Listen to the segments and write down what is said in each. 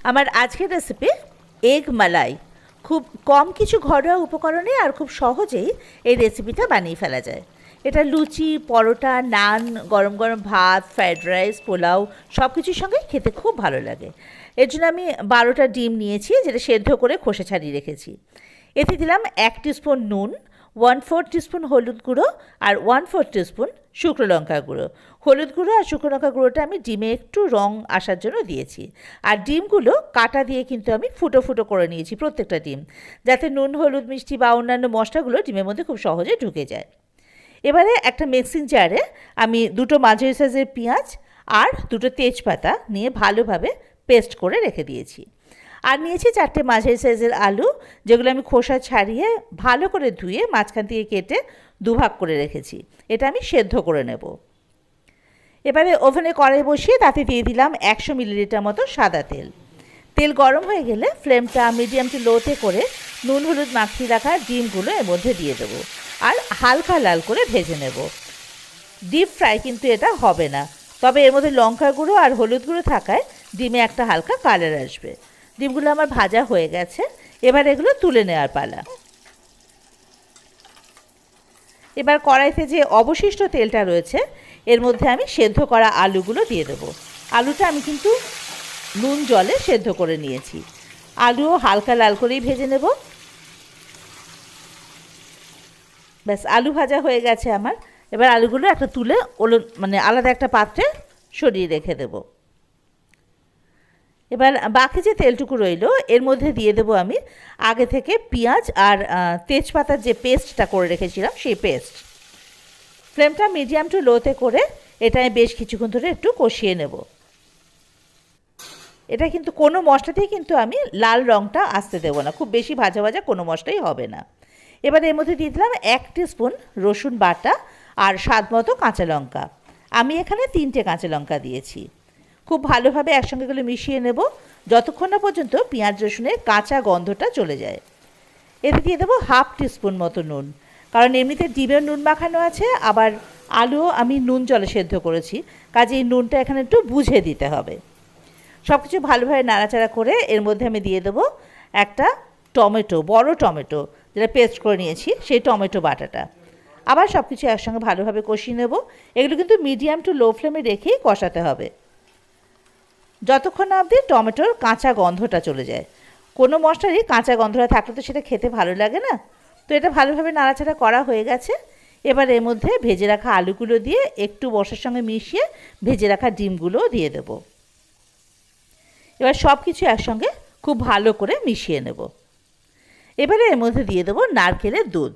আমার আজকের recipe egg মালাই। খুব কম কিছু ঘরোয়া উপকরণে আর খুব সহজেই এই রেসিপিটা বানিয়ে ফেলা যায়। এটা লুচি, পরোটা, নান, গরম গরম ভাত, ফ্রাইড রাইস, পোলাও সব কিছুর সঙ্গে খেতে খুব ভালো লাগে। এর জন্য আমি 12টা ডিম নিয়েছি, যেটা সেদ্ধ করে খোসা ছাড়িয়ে রেখেছি। এতে দিলাম 1 টিস্পুন নুন, 1/4 টিস্পুন হলুদ গুঁড়ো আর 1/4 টিস্পুন শুকনো লঙ্কা গুঁড়ো। হলুদ গুঁড়ো আর শুকনো লঙ্কা গুঁড়োটা আমি ডিমে একটু রং আসার জন্য দিয়েছি। আর ডিমগুলো কাটা দিয়ে কিন্তু আমি ফুটো ফুটো করে নিয়েছি প্রত্যেকটা ডিম, যাতে নুন, হলুদ, মিষ্টি বা অন্যান্য মশলাগুলো ডিমের মধ্যে খুব সহজে ঢুকে যায়। এবারে একটা মিক্সিং জারে আমি 2টো মাঝারি সাইজের পেঁয়াজ আর 2টো তেজপাতা নিয়ে ভালোভাবে পেস্ট করে রেখে দিয়েছি। আর নিয়েছি 4টে মাঝারি সাইজের আলু, যেগুলো আমি খোসা ছাড়িয়ে ভালো করে ধুয়ে মাঝখান থেকে কেটে দুভাগ করে রেখেছি। এটা আমি সেদ্ধ করে নেব। এবারে ওভেনে কড়াই বসিয়ে তাতে দিয়ে দিলাম 100 মিলিলিটার মতো সাদা তেল। তেল গরম হয়ে গেলে ফ্লেমটা মিডিয়াম টু লোতে করে নুন হলুদ মাখিয়ে রাখা ডিমগুলো এর মধ্যে দিয়ে দেবো আর হালকা লাল করে ভেজে নেব। ডিপ ফ্রাই কিন্তু এটা হবে না, তবে এর মধ্যে লঙ্কা গুঁড়ো আর হলুদ গুঁড়ো থাকায় ডিমে একটা হালকা কালার আসবে। ডিমগুলো আমার ভাজা হয়ে গেছে, এবার এগুলো তুলে নেওয়ার পালা। এবার কড়াইতে যে অবশিষ্ট তেলটা রয়েছে এর মধ্যে আমি সেদ্ধ করা আলুগুলো দিয়ে দেবো। আলুটা আমি কিন্তু নুন জলে সেদ্ধ করে নিয়েছি। আলুও হালকা লাল করেই ভেজে নেব। ব্যাস, আলু ভাজা হয়ে গেছে আমার। এবার আলুগুলো একটা তুলে আলাদা একটা পাত্রে সরিয়ে রেখে দেব। এবার বাকি যে তেলটুকু রইল এর মধ্যে দিয়ে দেবো আমি আগে থেকে পেঁয়াজ আর তেজপাতার যে পেস্টটা করে রেখেছিলাম সেই পেস্ট। ফ্লেমটা মিডিয়াম টু লোতে করে এটা আমি বেশ কিছুক্ষণ ধরে একটু কষিয়ে নেব। এটা কিন্তু কোনো মশলাতেই কিন্তু আমি লাল রঙটা আসতে দেবো না, খুব বেশি ভাজা ভাজা কোনো মশলাই হবে না। এবার এর মধ্যে দিয়ে দিলাম 1 টিস্পুন রসুন বাটা আর স্বাদ মতো কাঁচা লঙ্কা। আমি এখানে 3টে কাঁচা লঙ্কা দিয়েছি। খুব ভালোভাবে একসঙ্গে এগুলো মিশিয়ে নেব যতক্ষণ না পর্যন্ত পেঁয়াজ রসুনের কাঁচা গন্ধটা চলে যায়। এতে দিয়ে দেবো 1/2 টিস্পুন মতো নুন, কারণ এমনিতে ডিমের নুন মাখানো আছে, আবার আলুও আমি নুন জলে সেদ্ধ করেছি, কাজেই নুনটা এখানে একটু বুঝে দিতে হবে। সব কিছু ভালোভাবে নাড়াচাড়া করে এর মধ্যে আমি দিয়ে দেবো একটা টমেটো, বড় টমেটো যেটা পেস্ট করে নিয়েছি, সেই টমেটো বাটাটা। আবার সব কিছু একসঙ্গে ভালোভাবে কষিয়ে নেব। এগুলো কিন্তু মিডিয়াম টু লো ফ্লেমে রেখেই কষাতে হবে যতক্ষণ না অবধি টমেটোর কাঁচা গন্ধটা চলে যায়। কোনো মশলারই কাঁচা গন্ধটা থাকলে তো সেটা খেতে ভালো লাগে না। তো এটা ভালোভাবে নাড়াচাড়া করা হয়ে গেছে। এবার এর মধ্যে ভেজে রাখা আলুগুলো দিয়ে একটু মশলার সঙ্গে মিশিয়ে ভেজে রাখা ডিমগুলোও দিয়ে দেবো। এবার সব কিছু একসঙ্গে খুব ভালো করে মিশিয়ে নেব। এবারে এর মধ্যে দিয়ে দেবো নারকেলের দুধ।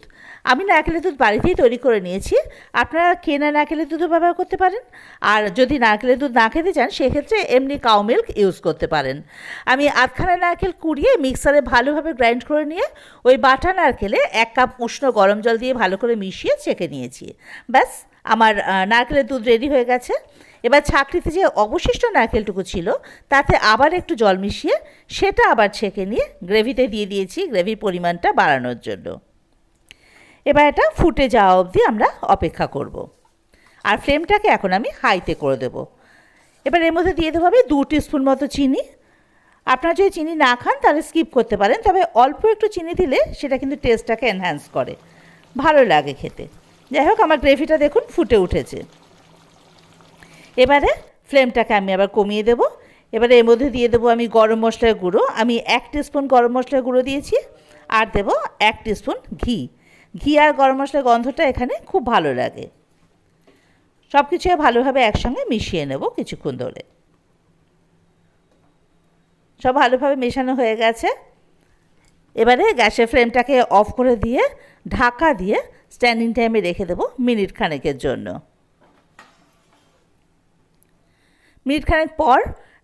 আমি নারকেলের দুধ বাড়িতেই তৈরি করে নিয়েছি, আপনারা কেনা নারকেলের দুধও ব্যবহার করতে পারেন। আর যদি নারকেলের দুধ না খেতে চান সেক্ষেত্রে এমনি কাউ মিল্ক ইউজ করতে পারেন। আমি আধখানা নারকেল কুড়িয়ে মিক্সারে ভালোভাবে গ্রাইন্ড করে নিয়ে ওই বাটা নারকেলে 1 কাপ উষ্ণ গরম জল দিয়ে ভালো করে মিশিয়ে ছেঁকে নিয়েছি। ব্যাস, আমার নারকেলের দুধ রেডি হয়ে গেছে। এবার ছাঁকনিতে যে অবশিষ্ট নারকেলটুকু ছিল তাতে আবার একটু জল মিশিয়ে সেটা আবার ছেঁকে নিয়ে গ্রেভিতে দিয়ে দিয়েছি, গ্রেভির পরিমাণটা বাড়ানোর জন্য। এবার এটা ফুটে যাওয়া অবধি আমরা অপেক্ষা করব। আর ফ্লেমটাকে এখন আমি হাইতে করে দেব। এবার এর মধ্যে দিয়ে দেবো আমি 2 টিস্পুন মতো চিনি। আপনারা যদি চিনি না খান তাহলে স্কিপ করতে পারেন, তবে অল্প একটু চিনি দিলে সেটা কিন্তু টেস্টটাকে এনহ্যান্স করে, ভালো লাগে খেতে। যাই হোক, আমার গ্রেভিটা দেখুন ফুটে উঠেছে। এবারে ফ্লেমটাকে আমি আবার কমিয়ে দেব। এবারে এর মধ্যে দিয়ে দেবো আমি গরম মশলার গুঁড়ো। আমি 1 টিস্পুন গরম মশলার গুঁড়ো দিয়েছি আর দেবো 1 টিস্পুন ঘি। ঘি আর গরম মশলার গন্ধটা এখানে খুব ভালো লাগে। সব কিছু ভালোভাবে একসঙ্গে মিশিয়ে নেব কিছুক্ষণ ধরে। সব ভালোভাবে মেশানো হয়ে গেছে। এবারে গ্যাসের ফ্লেমটাকে অফ করে দিয়ে ঢাকা দিয়ে স্ট্যান্ডিং টাইমে রেখে দেবো মিনিট খানেকের জন্য। মিনিট খানেক পর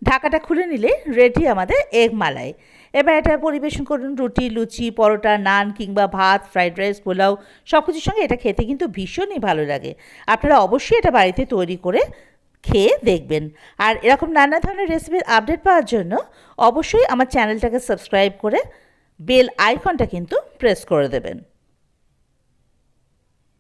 ঢাকাটা খুলে নিলে রেডি আমাদের এগ মালাই। এবার এটা পরিবেশন করুন রুটি, লুচি, পরোটা, নান কিংবা ভাত, ফ্রাইড রাইস, পোলাও সব কিছুর সঙ্গে। এটা খেতে কিন্তু ভীষণই ভালো লাগে। আপনারা অবশ্যই এটা বাড়িতে তৈরি করে খেয়ে দেখবেন। আর এরকম নানা ধরনের রেসিপির আপডেট পাওয়ার জন্য অবশ্যই আমার চ্যানেলটাকে সাবস্ক্রাইব করে বেল আইকনটা কিন্তু প্রেস করে দেবেন।